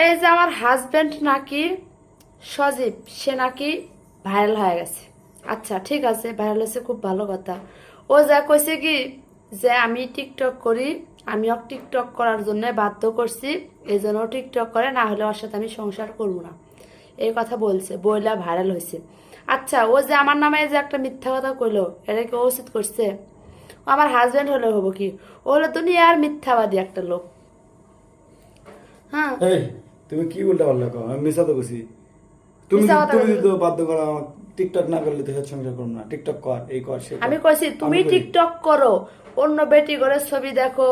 এই যে আমার হাজবেন্ড নাকি সজীব, সে নাকি ভাইরাল হয়ে গেছে। আচ্ছা ঠিক আছে, ভাইরাল হয়েছে, খুব ভালো কথা। ও যা কইছে কি যে আমি টিকটক করি, আমিও টিকটক করার জন্য বাধ্য করছি, এই জন্য টিকটক করে, না হলে ওর সাথে আমি সংসার করবো না, এই কথা বলছে, বইলা ভাইরাল হয়েছে। আচ্ছা ও যে আমার নামে যে একটা মিথ্যা কথা কইলো, এটা কি ও উচিত করছে? ও আমার হাজবেন্ড হলে হবো কি? ও হলো দুনিয়ার মিথ্যাবাদী একটা লোক। হ্যাঁ, এই তুমি কি উল্টা পাল্টা কও? আমি মিছা তো কইছি। তুমি মিথ্যা কথা তুমি বলি। তো বাধ্য করো আমাকে টিকটক না করলে তো সাথে সংসার করবো না। টিকটক কর, এই কর, সে কর। আমি কইছি তুমি আমি করি। টিকটক করো, অন্য বেটি করে ছবি দেখো।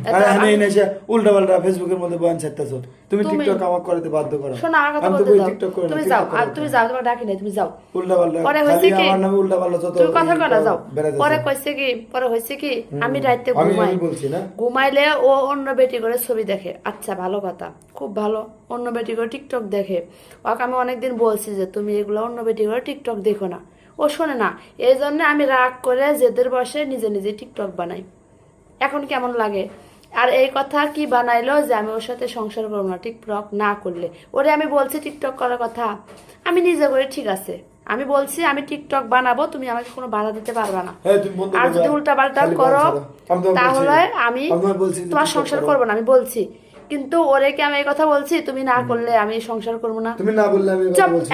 আরে তারপর আমি এনে এসে উল্টা পাল্টা ফেসবুকের মধ্যে বয়ান ছাড়তেছো। তুমি তুমি টিকটক আমাকে করতে বাধ্য করো। শোনো আমার কথা আমি তো বলতে কই দাও। টিকটক করি না, তুমি যাও, টিকটক আর করো তুমি কেন? যাও, তোমার ডাকি নাই, তুমি যাও। উল্টা পাল্টা পরে খালি হয়েছে কি, আমার নামে উল্টা পাল্টা যত তুমি কথা কলা যাও। বেড়াতেছে। পরে কইছে কি, পরে হয়েছে কি, আমি রাইতে আমি ঘুমাই, আমি বলছি না। ঘুমাইলে ও অন্য বেটি করে ছবি দেখে। আচ্ছা ভালো কথা, খুব ভালো। অন্য বেটি করে টিকটক দেখে। ওকে আমি অনেকদিন বলছি যে তুমি এগুলো অন্য বেটি করে টিকটক দেখো না, ও শোনে না। এই জন্য আমি রাগ করে জেদের বসে নিজে নিজে টিকটক বানাই। এখন কেমন লাগে? আর এই কথা কি বানাইলো যে আমি ওর সাথে সংসার করবো না টিকটক না করলে। ওরে আমি বলছি টিকটক করার কথা, আমি নিজে করে, ঠিক আছে আমি বলছি আমি টিকটক বানাবো, তুমি আমাকে কোনো বাধা দিতে পারবে না। হ্যাঁ তুমি বন্ধ আর করবে। যদি উল্টা পাল্টা খালি করো বয়ান ছাড়ো। আমি তোমাকে বলছি, তাহলে আমি তোমাকে বলছি যে তোমার টিকটক সংসার করো। করবো না, আমি বলছি। কিন্তু ওরে কি আমি এই কথা বলছি তুমি না করলে আমি সংসার করবো না? তুমি না বললে আমি এই কথা চুপ। বলছি।